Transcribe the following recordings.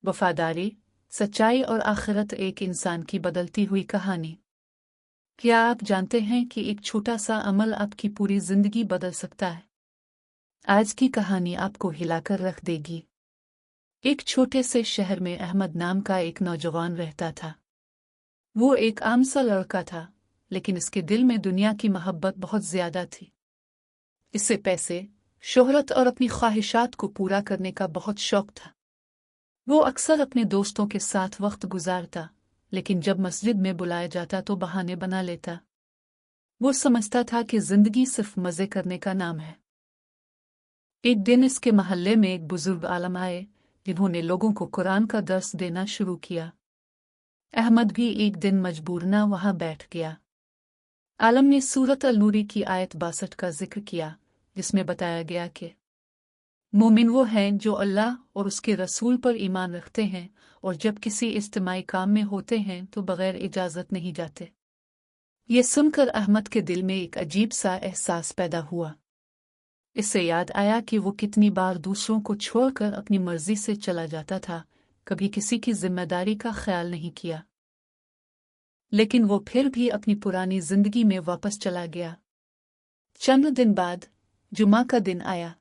वफादारी, सच्चाई और आखिरत एक इंसान की बदलती हुई कहानी। क्या आप जानते हैं कि एक छोटा सा अमल आपकी पूरी जिंदगी बदल सकता है? आज की कहानी आपको हिलाकर रख देगी। एक छोटे से शहर में अहमद नाम का एक नौजवान रहता था। वो एक आम सा लड़का था, लेकिन इसके दिल में दुनिया की मोहब्बत बहुत ज्यादा थी। इससे पैसे, शोहरत और अपनी ख्वाहिशात को पूरा करने का बहुत शौक था। वो अक्सर अपने दोस्तों के साथ वक्त गुजारता, लेकिन जब मस्जिद में बुलाया जाता तो बहाने बना लेता। वो समझता था कि जिंदगी सिर्फ मजे करने का नाम है। एक दिन इसके मोहल्ले में एक बुजुर्ग आलम आए, जिन्होंने लोगों को कुरान का दर्स देना शुरू किया। अहमद भी एक दिन मजबूरन वहां बैठ गया। आलम ने सूरत अल-नूरी की आयत 62 का जिक्र किया, जिसमें बताया गया कि मोमिन वो हैं जो अल्लाह और उसके रसूल पर ईमान रखते हैं और जब किसी इज्तिमाई काम में होते हैं तो बगैर इजाज़त नहीं जाते। ये सुनकर अहमद के दिल में एक अजीब सा एहसास पैदा हुआ। इससे याद आया कि वो कितनी बार दूसरों को छोड़कर अपनी मर्जी से चला जाता था, कभी किसी की जिम्मेदारी का ख्याल नहीं किया। लेकिन वो फिर भी अपनी पुरानी जिंदगी में वापस चला गया। चंद दिन बाद जुमा का दिन आया।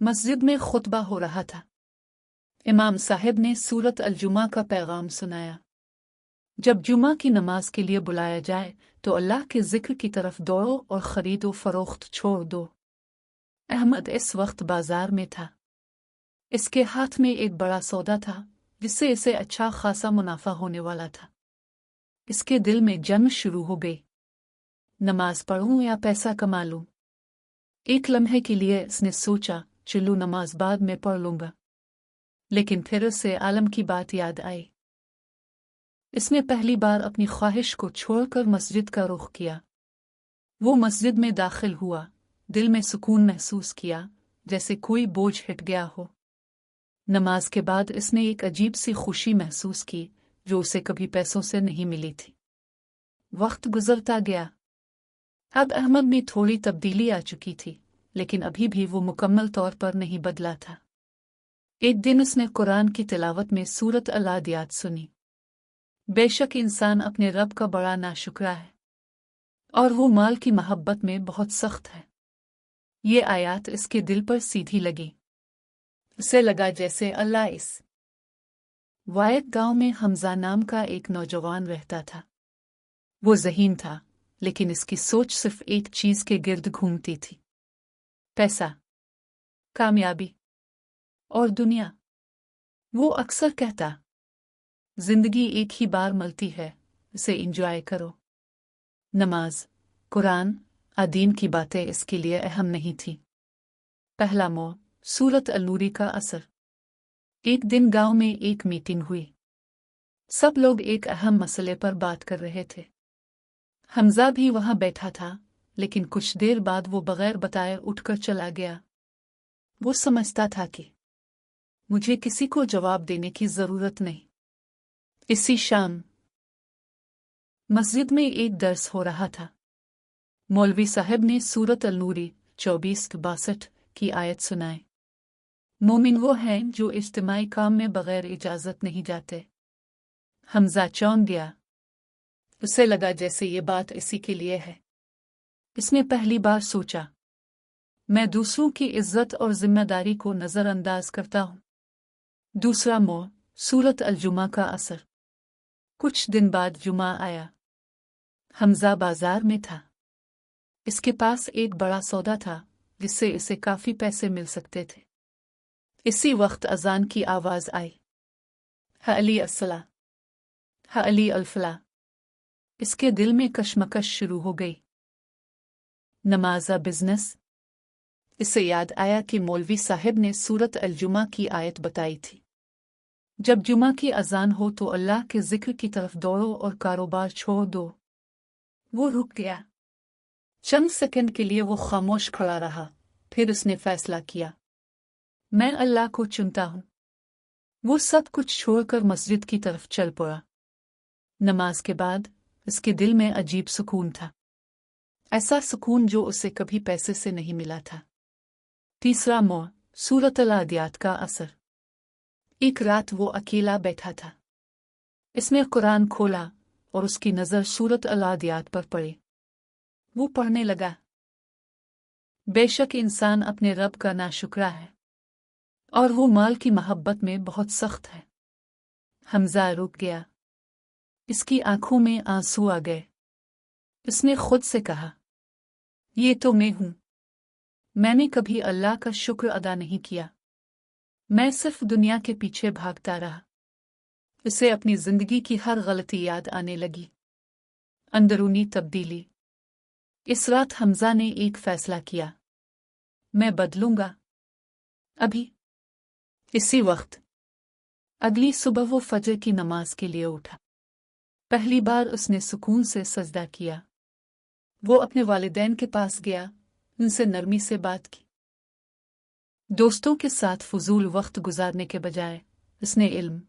मस्जिद में खुतबा हो रहा था। इमाम साहब ने सूरत अल-जुमा का पैगाम सुनाया। जब जुमा की नमाज के लिए बुलाया जाए तो अल्लाह के जिक्र की तरफ दौड़ो और खरीदो फरोख्त छोड़ दो। अहमद इस वक्त बाजार में था। इसके हाथ में एक बड़ा सौदा था, जिससे इसे अच्छा खासा मुनाफा होने वाला था। इसके दिल में जंग शुरू हो गई। नमाज पढ़ूं या पैसा कमा लूं? एक लम्हे के लिए इसने सोचा, चलो नमाज बाद में पढ़ लूंगा। लेकिन फिर उसे आलम की बात याद आई। इसने पहली बार अपनी ख्वाहिश को छोड़कर मस्जिद का रुख किया। वो मस्जिद में दाखिल हुआ, दिल में सुकून महसूस किया, जैसे कोई बोझ हट गया हो। नमाज के बाद इसने एक अजीब सी खुशी महसूस की, जो उसे कभी पैसों से नहीं मिली थी। वक्त गुजरता गया। अब अहमद में थोड़ी तब्दीली आ चुकी थी, लेकिन अभी भी वो मुकम्मल तौर पर नहीं बदला था। एक दिन उसने कुरान की तिलावत में सूरत अल-आदियात सुनी। बेशक इंसान अपने रब का बड़ा नाशुक्रा है और वो माल की मोहब्बत में बहुत सख्त है। ये आयत इसके दिल पर सीधी लगी। उसे लगा जैसे अल्लाह इस वायक गांव में हमजा नाम का एक नौजवान रहता था। वो ज़हीन था, लेकिन इसकी सोच सिर्फ एक चीज के गिर्द घूमती थी: पैसा, कामयाबी और दुनिया। वो अक्सर कहता, जिंदगी एक ही बार मिलती है, इसे एंजॉय करो। नमाज, कुरान, दीन की बातें इसके लिए अहम नहीं थी। पहला मोड़, सूरत अल-नूरी का असर। एक दिन गांव में एक मीटिंग हुई। सब लोग एक अहम मसले पर बात कर रहे थे। हमजा भी वहां बैठा था, लेकिन कुछ देर बाद वो बगैर बताए उठकर चला गया। वो समझता था कि मुझे किसी को जवाब देने की जरूरत नहीं। इसी शाम मस्जिद में एक दर्स हो रहा था। मौलवी साहब ने सूरत अल-नूरी 24-62 की आयत सुनाई। मोमिन वो हैं जो इज्तिमाई काम में बगैर इजाजत नहीं जाते। हमजा चौंक गया। उसे लगा जैसे ये बात इसी के लिए है। इसने पहली बार सोचा, मैं दूसरों की इज्जत और जिम्मेदारी को नजरअंदाज करता हूं। दूसरा मोड़, सूरत अल-जुमा का असर। कुछ दिन बाद जुमा आया। हमजा बाजार में था। इसके पास एक बड़ा सौदा था, जिससे इसे काफी पैसे मिल सकते थे। इसी वक्त अजान की आवाज आई। हा अली अस्सला, हा अली अल-फला। इसके दिल में कशमकश शुरू हो गई। नमाज़ा बिजनेस। इसे याद आया कि मौलवी साहब ने सूरत अल-जुमा की आयत बताई थी, जब जुमा की अजान हो तो अल्लाह के जिक्र की तरफ दौड़ो और कारोबार छोड़ दो। वो रुक गया। चंद सेकंड के लिए वो खामोश खड़ा रहा, फिर उसने फैसला किया, मैं अल्लाह को चुनता हूं। वो सब कुछ छोड़कर मस्जिद की तरफ चल पड़ा। नमाज के बाद उसके दिल में अजीब सुकून था, ऐसा सुकून जो उसे कभी पैसे से नहीं मिला था। तीसरा मोड़, सूरत अल-आदियात का असर। एक रात वो अकेला बैठा था। इसने कुरान खोला और उसकी नज़र सूरत अल-आदियात पर पड़ी। वो पढ़ने लगा, बेशक इंसान अपने रब का नाशुक्रा है और वो माल की मोहब्बत में बहुत सख्त है। हमजा रुक गया, इसकी आंखों में आंसू आ गए। इसने खुद से कहा, ये तो मैं हूं। मैंने कभी अल्लाह का शुक्र अदा नहीं किया। मैं सिर्फ दुनिया के पीछे भागता रहा। इसे अपनी जिंदगी की हर गलती याद आने लगी। अंदरूनी तब्दीली। इस रात हमजा ने एक फैसला किया, मैं बदलूंगा अभी। इसी वक्त अगली सुबह वो फजर की नमाज के लिए उठा। पहली बार उसने सुकून से सजदा किया। वो अपने वालिदैन के पास गया, उनसे नरमी से बात की। दोस्तों के साथ फजूल वक्त गुजारने के बजाय उसने इल्म,